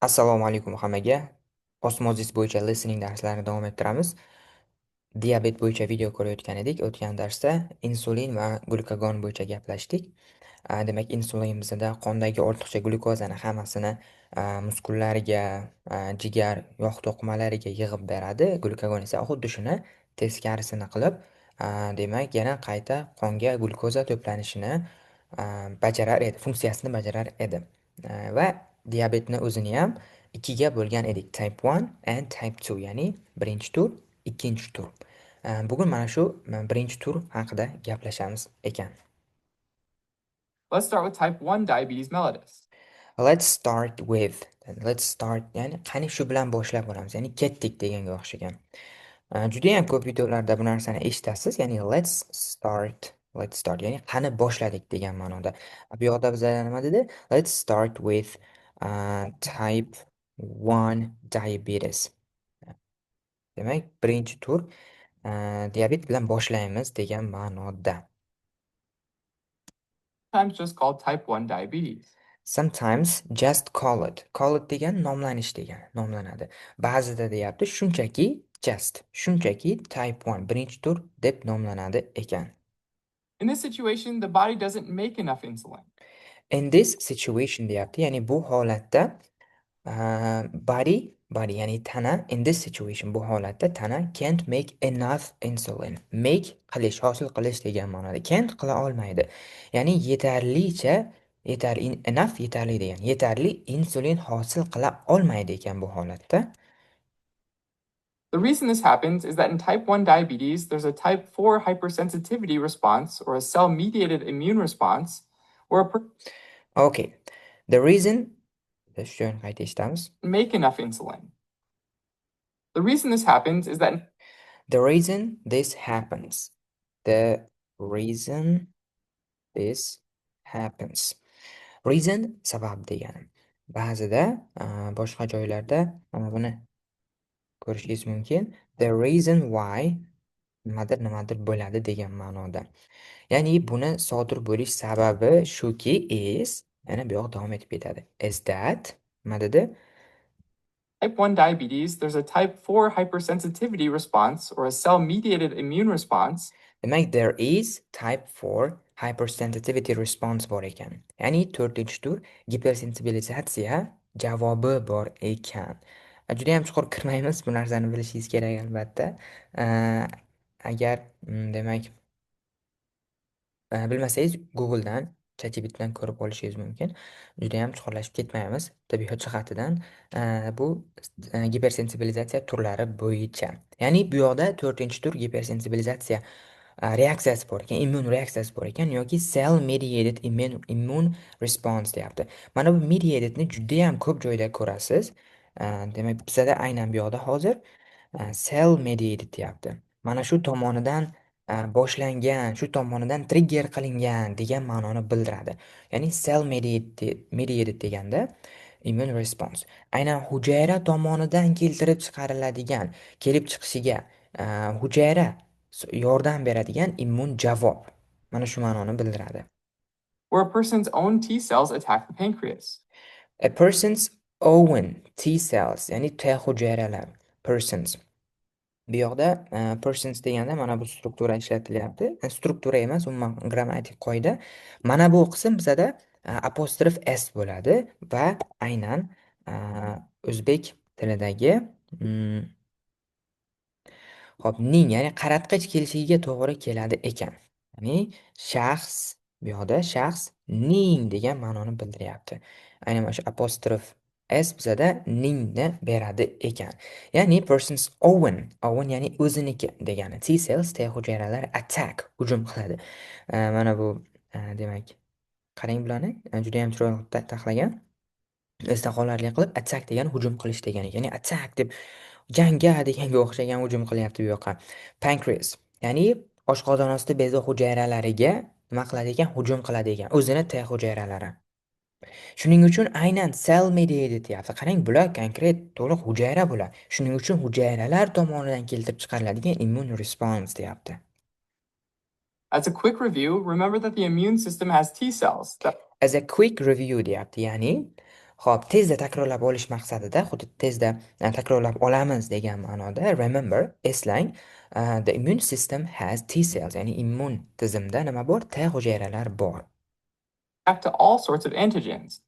Assalomu alaykum hammaga. Osmosis bo'yicha listening darslarini davom ettiramiz. Diabet bo'yicha video ko'rayotgan edik. O'tgan darsda insulin va glukagon bo'yicha gaplashdik. Demak, insulin bizda qondagi ortiqcha glyukozani hammasini muskullarga, jigar, yog' to'qimalariga yig'ib beradi. Glukagon esa xuddi shuni teskarisini qilib, demak, yana qayta qonga glyukoza to'planishini bajarar edi, funksiyasini bajarar edi. Va diabetni o'zini ham ikkiga bo'lgan edik. Type 1 and type 2, ya'ni birinchi tur, ikkinchi tur. Bugun mana shu birinchi tur haqida gaplashamiz ekan. Let's start with type 1 diabetes mellitus. Let's start, ya'ni qani shu bilan boshlab olamiz, ya'ni ketdik deganga o'xshagan. Juda ham ko'p videolarda bu narsani eshitasiz, ya'ni let's start, ya'ni qani boshladik degan ma'noda. Bu yoqda bizlar nima dedi? Let's start with type 1 diabetes. Demak, birinchi tur diabet bilan boshlaymiz degan ma'noda. Sometimes just called type 1 diabetes. Sometimes just call it. Call it degan nomlanish degan, nomlanadi. Ba'zida deyapti shunchaki type 1 birinchi tur deb nomlanadi ekan. In this situation, the body doesn't make enough insulin. In this situation deyapti, ya'ni bu holatda body ya'ni tana, in this situation bu holatda tana can't make enough insulin. Make qilish, hosil qilish degan ma'noda. Can't qila olmaydi. Ya'ni enough yetarli degan. Yetarli insulin hosil qila olmaydi ekan bu holatda. The reason this happens is that in type 1 diabetes, there's a type 4 hypersensitivity response or a cell-mediated immune response where a person Okay. The reason make enough insulin. The reason this happens is that The reason this happens. The reason this happens. Reason sabab degani. Ba'zida boshqa joylarda mana buni ko'rishingiz mumkin. The reason why nimadir bo'ladi degan ma'noda. Ya'ni buni sodir bo'lish sababi shuki yana bu yoq davom etib ketadi. Is that nima dedi? type 1 diabetes, there's a type 4 hypersensitivity response or a cell-mediated immune response. Demak, there is type 4 hypersensitivity response bor ekan. Ya'ni 4-tur gipersensibilizatsiya javobi bor ekan. Juda ham chuqur kirmaymiz, bu narsani bilishingiz kerak albatta. Agar demak bilmasangiz Googledan, ChatGPTdan ko'rib olishingiz mumkin. Juda ham chuqurlashib ketmaymiz. Tabiat jihatidan bu gipersensibilizatsiya turlari bo'yicha. Ya'ni bu yoqda 4-tur gipersensibilizatsiya reaksiyasi bor ekan, immun reaksiyasi bor ekan yoki cell mediated immune response deyapti. Mana bu mediatedni juda ham ko'p joyda ko'rasiz. Demak, bizda aynan bu yoqda hozir cell mediated deyapti. Mana shu tomonidan boshlangan, shu tomonidan trigger qilingan degan ma'noni bildiradi. Ya'ni cell mediated deganda immune response aynan hujayra tomonidan keltirib chiqariladigan, kelib chiqishiga hujayra yordam beradigan immun javob. Mana shu ma'noni bildiradi. Where a person's own T cells attack the pancreas. A person's own T cells, ya'ni T hujayralar. Persons. Bu yoqda persons deganda mana bu struktura ishlatilyapti. Struktura emas, umuman grammatik qoida. Mana bu qism bizada apostrof s bo'ladi va aynan o'zbek tilidagi hop, ning, ya'ni qaratqich kelishiga to'g'ri keladi ekan. Ya'ni shaxs, bu yoqda shaxs ning degan ma'noni bildiryapti. Aynan mana shu apostrof s bizada ningni beradi ekan. Ya'ni person's own ya'ni o'ziniki degani. T cells, T hujayralari attack, hujum qiladi. Mana bu demak, qarang bularni, juda ham chiroyli taxlagan. Esda qolarli qilib attack degan hujum qilish degani. Ya'ni attack deb jangga deganga o'xshagan hujum qilyapti bu yoqqa. Pancreas, ya'ni oshqozon osti bezi hujayralariga nima qiladi ekan? Hujum qiladi ekan. O'zini T hujayralari. Shuning uchun aynan cell mediated deyapti. Qarang, bular konkret to'liq hujayra bular. Shuning uchun hujayralar tomonidan keltirib chiqariladigan immune response deyapti. As a quick review, remember that the immune system has T cells. As a quick review deyapti, ya'ni Xo'p, tezda takrorlab olish maqsadida, xuddi tezda takrorlab olamiz degan ma'noda, remember, eslang, the immune system has T cells, ya'ni immun tizimda nima bor? T hujayralar bor. React to all sorts of antigens.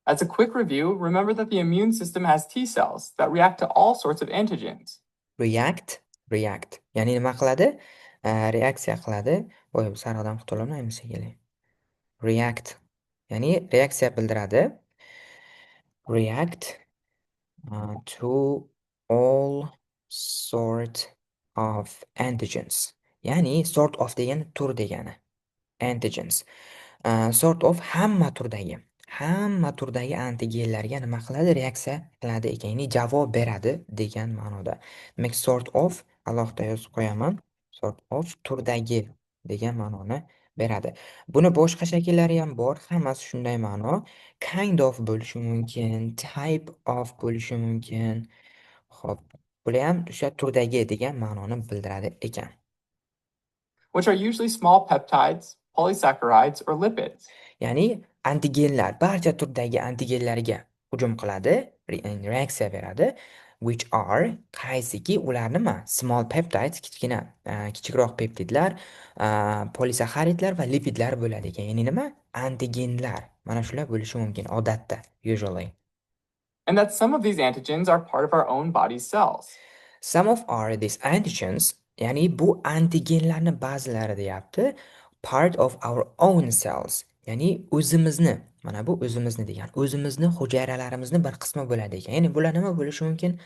As a quick review, remember that the immune system has T cells that react to all sorts of antigens. React, react. Ya'ni nima qiladi? Reaksiya qiladi. Voy, bu sariqdan qutulolmaymiz shekilli. React, ya'ni reaksiya bildiradi. React to all sort of antigens. Ya'ni sort of degani tur degani. Antigens. Sort of hamma turdagi antigenlarga nima qiladi? Reaksiya qiladi ekan, ya'ni javob beradi degan ma'noda. Demak, sort of alohida yozib qo'yaman. Sort of turdagi degan ma'noni beradi. Buni boshqa shakllari ham bor. Hammasi shunday ma'no. Kind of bo'lishi mumkin, type of bo'lishi mumkin. Xo'p, bular ham o'sha turdagi degan ma'noni bildiradi ekan. Which are usually small peptides, polysaccharides, or lipids. Ya'ni antigenlar barcha turdagi antigenlarga hujum qiladi, reaksiya beradi. Which are qaysiki ular nima? Small peptides, kichkina, kichikroq peptidlar, polisaxaridlar va lipidlar bo'ladi ekan. Ya'ni nima? Antigenlar. Mana shular bo'lishi mumkin odatda, usually. And that some of these antigens are part of our own body's cells. Some of are these antigens, ya'ni bu antigenlarni ba'zilari deyapti, part of our own cells, ya'ni o'zimizni, mana bu o'zimizni degan, o'zimizni hujayralarimizni bir qismi bo'ladi ekan. Ya'ni bular nima bo'lishi mumkin?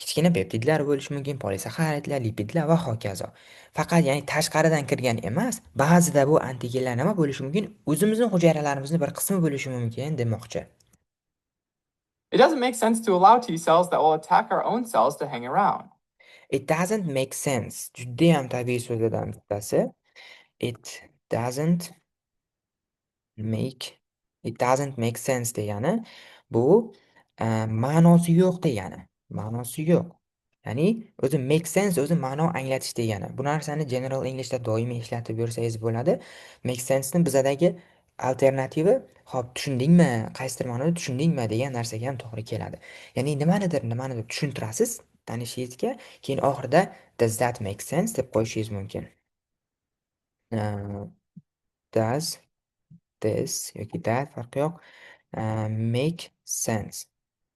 Kichkina peptidlar bo'lishi mumkin, polisaxaridlar, lipidlar va hokazo. Faqat ya'ni tashqaridan kirgan emas, ba'zida bu antigenlar nima bo'lishi mumkin? O'zimizni hujayralarimizni bir qismi bo'lishi mumkin demoqchi. It doesn't make sense to allow T cells that will attack our own cells to hang around. It doesn't make sense. Judayam tabiiy so'zlardan bittasi. It doesn't make it doesn't make sense degani bu ma'nosi yo'q degani. Ma'nosi yo'q. Ya'ni o'zi make sense o'zi ma'no anglatish degani. Bu narsani General Englishda doimiy ishlatib yursangiz bo'ladi. Make sense ni bizadagi alternativi, "Xo'p, tushundingmi? Qaysidir ma'noda tushundingmi?" degan narsaga ham to'g'ri keladi. Ya'ni nimanidir tushuntirasiz tanishingizga, keyin oxirida does that make sense deb qo'yishingiz mumkin. Does this yoki that farqi yo'q. Make sense.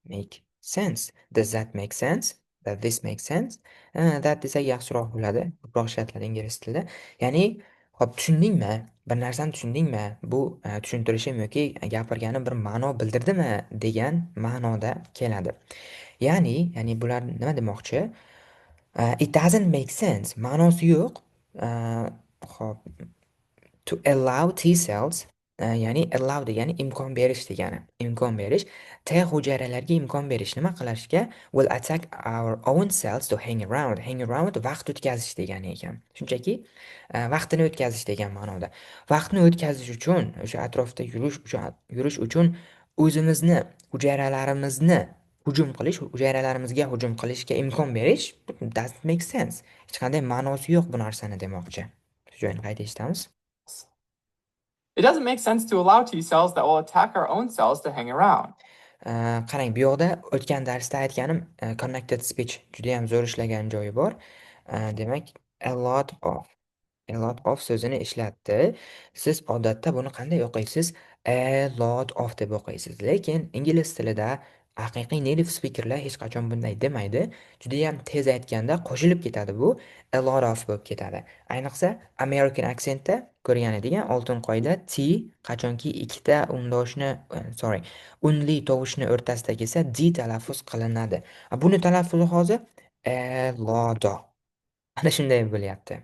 Make sense. Does that make sense? Does this make sense? That desak yaxshiroq bo'ladi. Ko'proq ishlatiladi ingliz tilida. Ya'ni, "Xo'p, tushundingmi? Bir narsani tushundingmi? Bu tushuntirishim yoki gapirganim bir ma'no bildirdimi?" degan ma'noda keladi. Ya'ni bular nima demoqchi? It doesn't make sense. Ma'nosi yo'q. Xo'p, to allow T cells, ya'ni allow degani imkon berish degani. Imkon berish. T hujayralarga imkon berish nima qilishga? Will attack our own cells to hang around. Hang around vaqt o'tkazish degani ekan. Shunchaki vaqtini o'tkazish degan ma'noda. Vaqtni o'tkazish uchun, o'sha atrofda yurish uchun o'zimizni, hujayralarimizni hujayralarimizga hujum qilishga imkon berish doesn't make sense. Hech qanday ma'nosi yo'q bu narsani demoqchi. Shu joyini qayta eshitamiz. It doesn't make sense to allow T cells that will attack our own cells to hang around. Qarang, bu yoqda o'tgan darsda aytganim connected speech juda ham zo'r ishlagan joyi bor. Demak, a lot of so'zini ishlatdi. Siz odatda buni qanday o'qiysiz? A lot of deb o'qiysiz. Lekin ingliz tilida haqiqiy native speakerlar hech qachon bunday demaydi. Juda ham tez aytganda qo'shilib ketadi bu. A lot of bo'lib ketadi. Ayniqsa American accentda ko'rgan edigan oltin qoida T qachonki ikkita unli tovushni o'rtasida kelsa D talaffuz qilinadi. Buni talaffuzi hozir a lot of. Mana shunday bo'lyapti.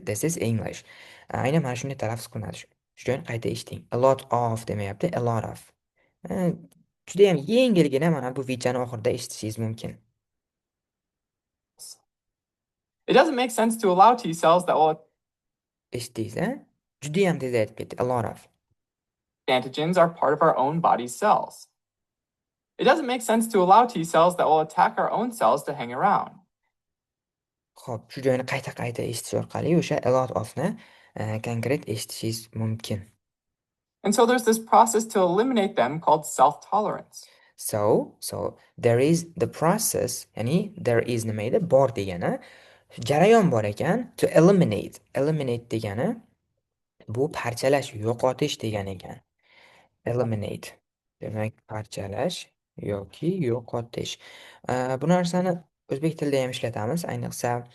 This is English. Aynan mana shunday talaffuz qilinadi. Shu joyni qayta eshiting. A lot of demayapti, a lot of. Juda ham yengilgina mana bu videoni oxirida eshitishingiz mumkin. It doesn't make sense to allow T cells that will Eshitdingiz, a? Juda ham tez aytib ketdi. A lot of. antigens are part of our own body's cells. It doesn't make sense to allow T cells that will attack our own cells to hang around. Xo'p, shu joyni qayta eshitish orqali o'sha a lot ofni konkret eshitishingiz mumkin. And so there's this process to eliminate them called self-tolerance. So there is the process, ya'ni there is nima edi? Bor degani, jarayon bor ekan. To eliminate degani bu parchalash, yo'qotish degan ekan. Eliminate demak parchalash yoki yo'qotish. Bu narsani o'zbek tilida ham ishlatamiz. Ayniqsa,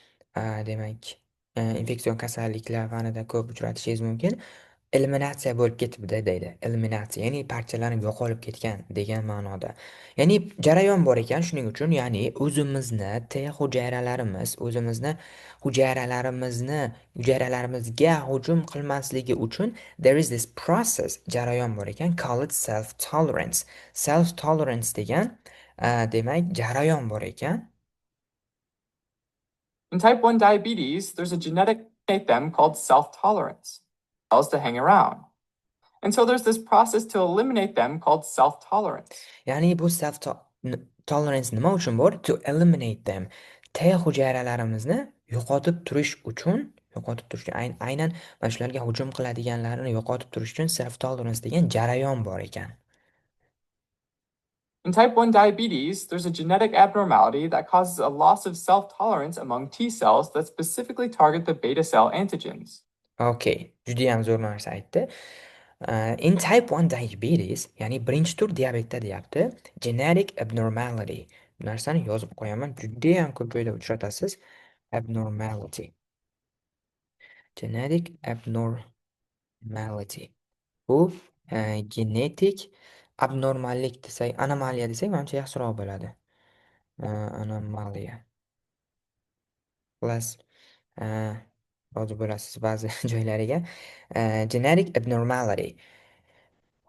demak, infeksion kasalliklar fanida ko'p uchratishingiz mumkin. Eliminatsiya bo'lib ketibdi deydi. Eliminatsiya, ya'ni parchalanib yo'qolib ketgan degan ma'noda. Ya'ni jarayon bor ekan, shuning uchun, ya'ni o'zimizni T hujayralarimizga hujum qilmasligi uchun there is this process, jarayon bor ekan, call it self tolerance. Self tolerance degan demak jarayon bor ekan. In type 1 diabetes, there's a genetic trait them called self-tolerance, cells to hang around. And so there's this process to eliminate them called self-tolerance. Ya'ni bu self tolerance nima uchun bor? To eliminate them. T hujayralarimizni aynan mana shularga hujum qiladiganlarini yo'qotib turish uchun self tolerance degan jarayon bor ekan. In type 1 diabetes, there's a genetic abnormality that causes a loss of self-tolerance among T cells that specifically target the beta cell antigens. Okay, juda ham zo'r narsa aytdi. In type 1 diabetes, ya'ni birinchi tur diabetda deyapti, genetic abnormality. Bu narsani yozib qo'yaman, juda ham ko'p joyda uchratasiz. Abnormality. Genetic abnormality. Bu genetik abnormallik desak, anomaliya desak, menimcha yaxshiroq bo'ladi. Anomaliya. Plus rozi bo'lasiz ba'zi joylariga. Genetic abnormality.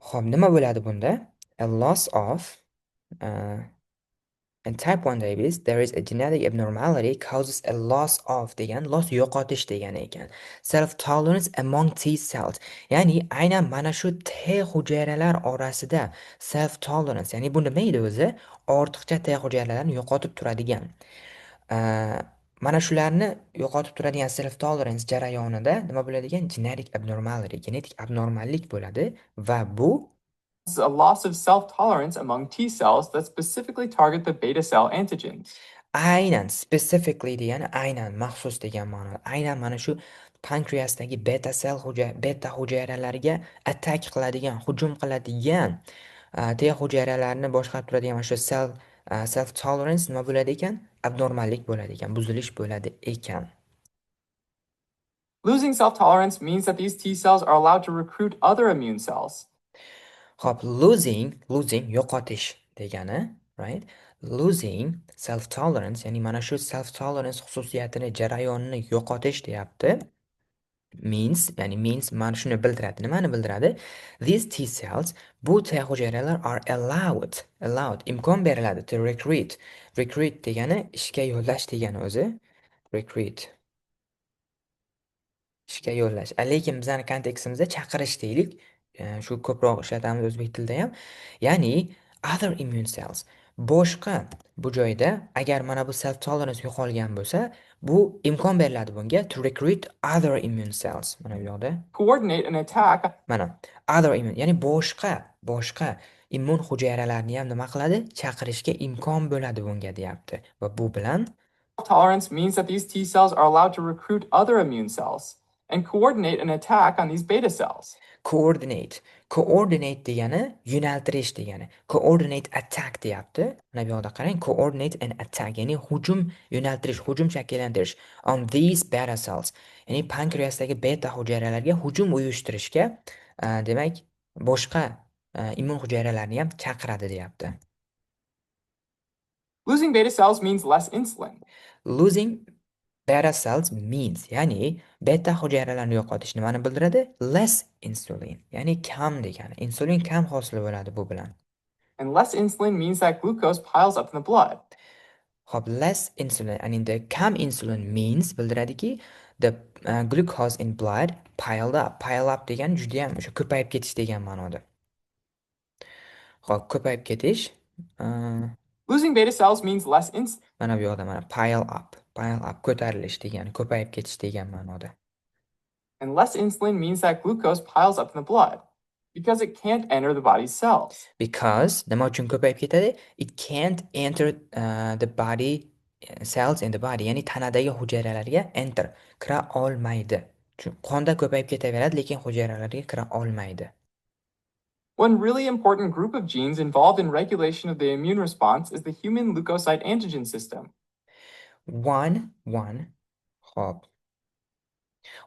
Xo'p, nima bo'ladi bunda? A loss of in type 1 diabetes there is a genetic abnormality causes a loss of degan, loss yo'qotish degani ekan. Self tolerance among T cells. Ya'ni aynan mana shu T hujayralar orasida self tolerance, ya'ni bu nima edi o'zi? Ortiqcha T hujayralarni yo'qotib turadigan. Mana shularni yo'qotib turadigan self tolerance jarayonida nima bo'ladi ekan? Genetic abnormality, genetik abnormallik bo'ladi va bu A loss of self-tolerance among T cells that specifically target the beta cell antigens. aynan specifically degani aynan maxsus degan ma'noda. Aynan mana shu pankreasdagi beta hujayralariga attack qiladigan, hujum qiladigan T hujayralarni boshqarib turadigan mana shu self tolerance nima bo'ladi ekan? Abnormallik bo'ladi ekan, buzilish bo'ladi ekan. Losing self-tolerance means that these T cells are allowed to recruit other immune cells. Hop, losing yo'qotish degani, right? Losing self tolerance, ya'ni mana shu self tolerance xususiyatini, jarayonini yo'qotish deyapti. Means mana shuni bildiradi. Nimani bildiradi? These T cells, bu T hujayralar are allowed, imkon beriladi to recruit degani ishga yo'llash degani o'zi. Recruit, ishga yo'llash. Lekin bizning kontekstimizda chaqirish deylik. Shu ko'proq ishlatamiz o'zbek tilida ham. Ya'ni other immune cells. Boshqa bu joyda agar mana bu self tolerance yo'qolgan bo'lsa, bu imkon beriladi bunga to recruit other immune cells. Mana bu yoqda. Coordinate an attack. Mana other immune, ya'ni boshqa immun hujayralarni ham nima qiladi? Chaqirishga imkon bo'ladi bunga deyapti. Va bu bilan Tolerance means that these T cells are allowed to recruit other immune cells and coordinate an attack on these beta cells. Coordinate degani yo'naltirish degani. Coordinate attack deyapti. Mana bu yoqda qarang, coordinate and attack, ya'ni hujum yo'naltirish, hujum shakllantirish on these beta cells. Ya'ni pankreasdagi beta hujayralarga hujum uyushtirishga, demak, boshqa immun hujayralarni ham chaqiradi deyapti. Losing beta cells means less insulin. Losing beta cells means, ya'ni beta hujayralarni yo'qotish nimani bildiradi? Less insulin, ya'ni kam degani. Insulin kam hosil bo'ladi bu bilan. And less insulin means that glucose piles up in the blood. Hop, less insulin, and in the kam insulin means bildiradiki the glucose in blood piled up. Pile up degani juda ham o'sha ko'payib ketish degan ma'noda. Hop, ko'payib ketish. Losing beta cells means less insulin. Mana bu yoqda mana pile up ko'tarilish degani, ko'payib ketish degan ma'noda. And less insulin means that glucose piles up in the blood. because it can't enter the body's cells. Because nima uchun ko'payib ketadi? It can't enter the body cells in the body, ya'ni tanadagi hujayralarga enter kira olmaydi. Qonda ko'payib ketaveradi, lekin hujayralarga kira olmaydi. One really important group of genes involved in regulation of the immune response is the human leukocyte antigen system. Hop.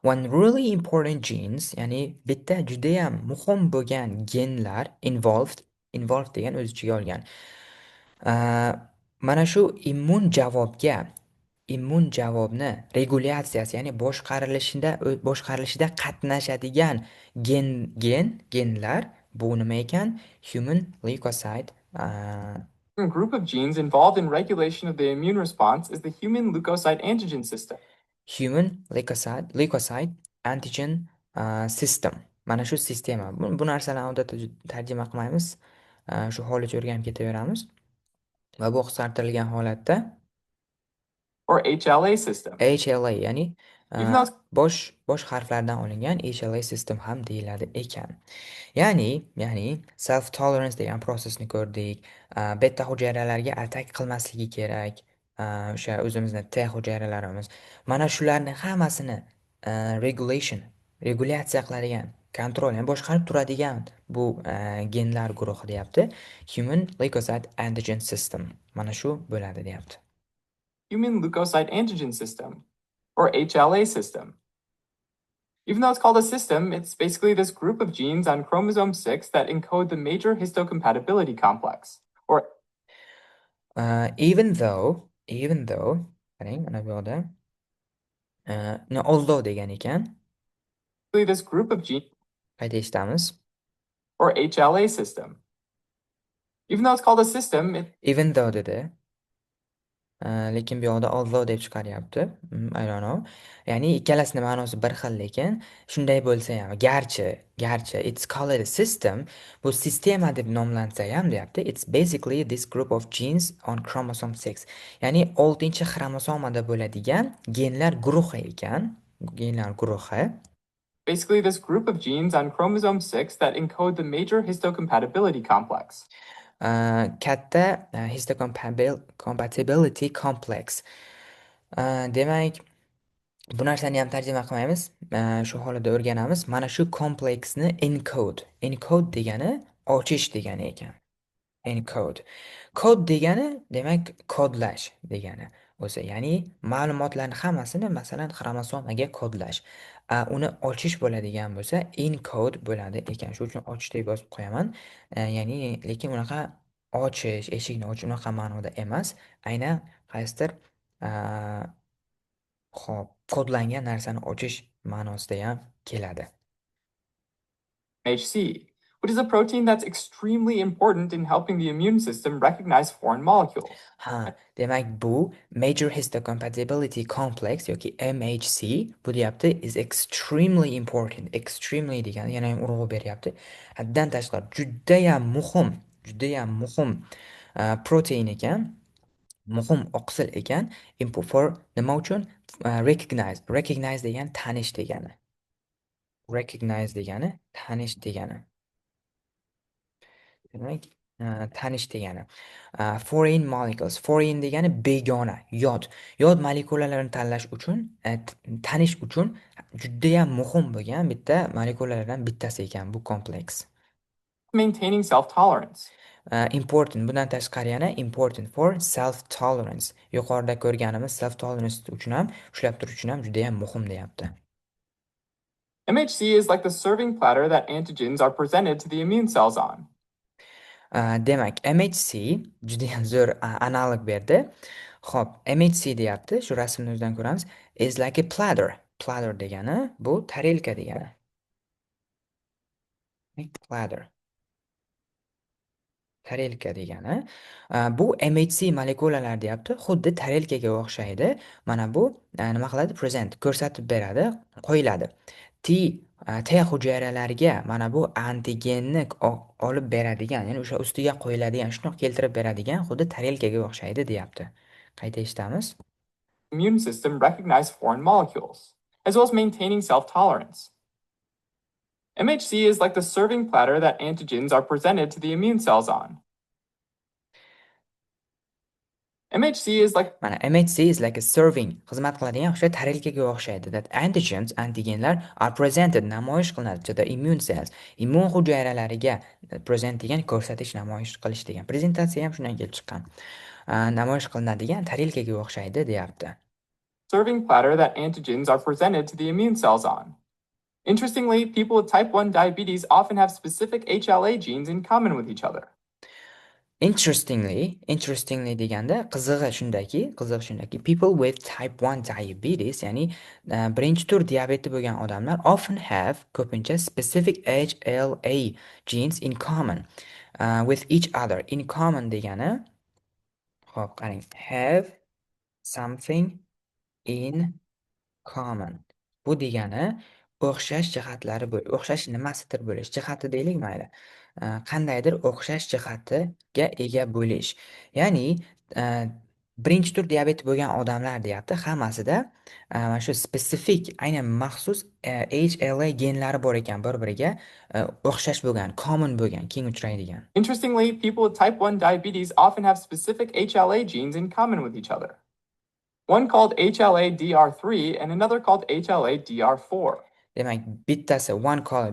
One really important genes, ya'ni bitta judayam muhim bo'lgan genlar involved degan o'z ichiga olgan. Mana shu immun javobni regulyatsiyasi, ya'ni boshqarilishida qatnashadigan genlar bu nima ekan? Human leukocyte. A group of genes involved in regulation of the immune response is the human leukocyte antigen system. Human leukocyte antigen system. Mana shu sistema. Bu narsalarni odatda tarjima qilmaymiz. Shu holicha o'rganib ketaveramiz. Va bu qisqartirilgan holatda or HLA system. HLA, ya'ni Even though bosh harflardan olingan HLA system ham deyiladi ekan. Ya'ni self tolerance degan prosesni ko'rdik. Beta hujayralarga atak qilmasligi kerak. O'sha o'zimizni T hujayralarimiz. Mana shularni hammasini regulyatsiya qiladigan, kontrol, ya'ni boshqarib turadigan bu genlar guruhi deyapti. Human leukocyte antigen system. Mana shu bo'ladi deyapti. Human leukocyte antigen system, or HLA system. Even though it's called a system, it's basically this group of genes on chromosome 6 that encode the major histocompatibility complex, or even though, qarang, mana bu yoqda although degan ekan. this group of genes, Qayta eshitamiz. or HLA system. Even though it's called a system, Even though dedi. Lekin bu yoqda although deb chiqaryapti. I don't know. Ya'ni ikkalasini ma'nosi bir xil, lekin shunday bo'lsa ham, garchi it's called a system, bu sistema deb nomlansa ham deyapti. It's basically this group of genes on chromosome 6. Ya'ni 6-xromosomada bo'ladigan genlar guruhi ekan. Genlar guruhi. Basically this group of genes on chromosome 6 that encode the major histocompatibility complex. Katta histocompatibility complex. Demak, bu narsani ham tarjima qilmaymiz. Shu holida o'rganamiz. Mana shu kompleksni encode degani ochish degani ekan. Encode. Kod degani demak kodlash degani o'zi. Ya'ni ma'lumotlarni hammasini masalan xromosomaga kodlash. Uni ochish bo'ladigan bo'lsa encode bo'ladi ekan. Shuning uchun ochish deb yozib qo'yaman. Ya'ni lekin unaqa ochish, eshikni ochish unaqa ma'noda emas. Aynan qaysidir Xo'p, kodlangan narsani ochish ma'nosida ham keladi. MHC, which is a protein that's extremely important in helping the immune system recognize foreign molecules. Demak bu major histocompatibility complex yoki MHC bu deyapti is extremely important. Extremely degani yana ham urg'u beryapti. Haddan tashqari judayam muhim protein ekan. Muhim oqsil ekan. For nima uchun? Recognize degan tanish degani. Recognize degani tanish degani. Demak, tanish degani. Foreign molecules. Foreign degani begona, yot. Yot molekulalarini tanlash uchun, tanish uchun juda ham muhim bo'lgan bitta molekulalardan bittasi ekan bu kompleks. Maintaining self-tolerance. Important. Bundan tashqari yana important for self-tolerance. Yuqorida ko'rganimiz self-tolerance uchun ham, ushlab turish uchun ham juda ham muhim deyapti. MHC is like the serving platter that antigens are presented to the immune cells on. Demak, MHC juda ham zo'r analog berdi. Xo'p, MHC deyapti, shu rasmni o'zidan ko'ramiz. Is like a platter. Platter degani bu tarelka degani. Platter. Tarelka degani. Bu MHC molekulalar deyapti, xuddi tarelkaga o'xshaydi. Mana bu nima qiladi? Present, ko'rsatib beradi, qo'yiladi. T hujayralariga mana bu antigenni olib beradigan, ya'ni o'sha ustiga qo'yiladigan, shuni keltirib beradigan xuddi tarelkaga o'xshaydi deyapti. Qayta eshitamiz. Immune system recognize foreign molecules, as well as maintaining self-tolerance. MHC is like the serving platter that antigens are presented to the immune cells on. MHC is like Mana MHC is like a serving, xizmat qiladigan o'sha tarelkaga o'xshaydi. That antigens, antigenlar are presented, namoyish qilinadi to the immune cells. Immun hujayralariga present degan ko'rsatish, namoyish qilish degan. Prezentatsiya ham shundan kelib chiqqan. Namoyish qilinadigan tarelkaga o'xshaydi deyapti. serving platter that antigens are presented to the immune cells on. Interestingly, people with type 1 diabetes often have specific HLA genes in common with each other. Interestingly deganda qizig'i shundaki, people with type 1 diabetes, ya'ni birinchi tur diabeti bo'lgan odamlar often have ko'pincha specific HLA genes in common with each other. In common degani, xo'p qarang, have something in common. Bu degani o'xshash jihatlari o'xshash nimasidir bo'lish, jihati deylik mayli. Qandaydir o'xshash jihatiga ega bo'lish. Ya'ni birinchi tur diabeti bo'lgan odamlar deyapti, hammasida mana shu spesifik, aynan maxsus HLA genlari bor ekan, bir-biriga o'xshash bo'lgan, common bo'lgan, keng uchraydigan. Interestingly, people with type 1 diabetes often have specific HLA genes in common with each other. One called HLA-DR3 and another called HLA-DR4. Demak, bittasi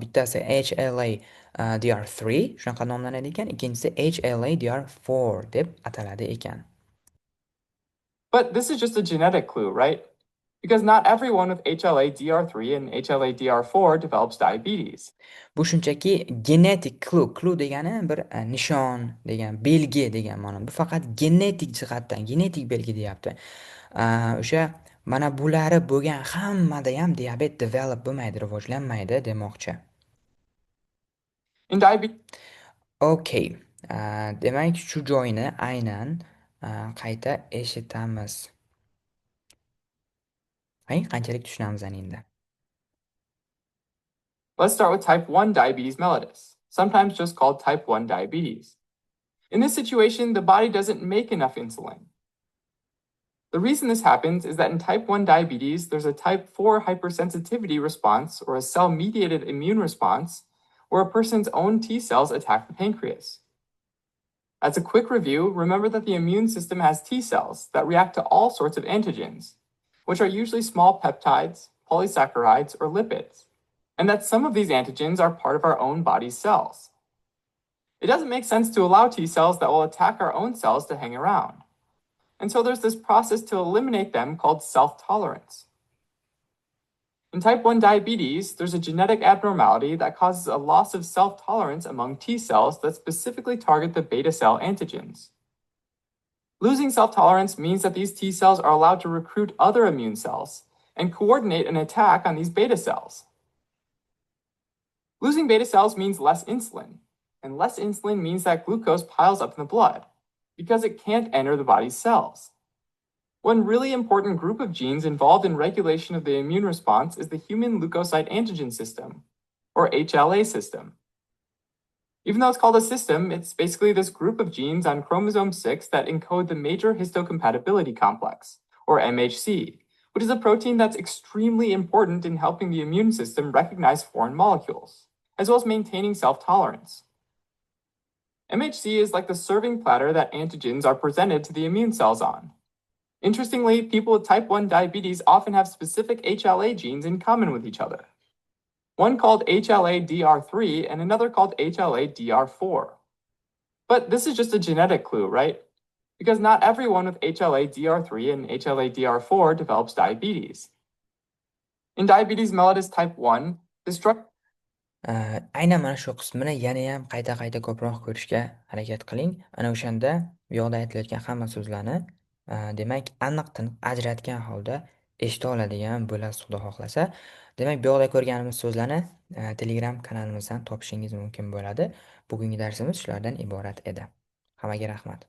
bittasi HLA-DR3 shunaqa nomlanadi ekan, ikkinchisi HLA-DR4 deb ataladi ekan. But this is just a genetic clue, right? Because not everyone with HLA-DR3 and HLA-DR4 develops diabetes. Bu shunchaki genetic clue. Clue degani bir nishon degan, belgi degan ma'no. Bu faqat genetik jihatdan, genetik belgi deyapti. O'sha mana bulari bo'lgan hammada ham diabet develop bo'lmaydi, rivojlanmaydi demoqchi. In diabetes, Okay. Demak, shu joyni aynan qayta eshitamiz. Qanchalik tushunamiz endi. let's start with type 1 diabetes mellitus, sometimes just called type 1 diabetes. In this situation, the body doesn't make enough insulin. The reason this happens is that in type 1 diabetes, there's a type 4 hypersensitivity response or a cell-mediated immune response where a person's own T cells attack the pancreas. As a quick review, remember that the immune system has T cells that react to all sorts of antigens, which are usually small peptides, polysaccharides, or lipids, and that some of these antigens are part of our own body's cells. It doesn't make sense to allow T cells that will attack our own cells to hang around. And so there's this process to eliminate them called self-tolerance. In type 1 diabetes, there's a genetic abnormality that causes a loss of self-tolerance among T cells that specifically target the beta cell antigens. Losing self-tolerance means that these T cells are allowed to recruit other immune cells and coordinate an attack on these beta cells. Losing beta cells means less insulin, and less insulin means that glucose piles up in the blood because it can't enter the body's cells. One really important group of genes involved in regulation of the immune response is the human leukocyte antigen system, or HLA system. Even though it's called a system, it's basically this group of genes on chromosome 6 that encode the major histocompatibility complex, or MHC, which is a protein that's extremely important in helping the immune system recognize foreign molecules, as well as maintaining self-tolerance. MHC is like the serving platter that antigens are presented to the immune cells on. Interestingly, people with type 1 diabetes often have specific HLA genes in common with each other. One called HLA-DR3 and another called HLA-DR4. But this is just a genetic clue, right? Because not everyone with HLA-DR3 and HLA-DR4 develops diabetes. In diabetes mellitus type 1, the structure Aynan mana shu qismini yana ham qayta ko'proq ko'rishga harakat qiling. Ana o'shanda bu yoqda aytilayotgan hamma so'zlarni demak aniq tiniq ajratgan holda eshita oladigan bo'lasiz, xudo xohlasa. Demak, bu yoqda ko'rganimiz so'zlarni Telegram kanalimizdan topishingiz mumkin bo'ladi. Bugungi darsimiz shulardan iborat edi. Hammaga rahmat.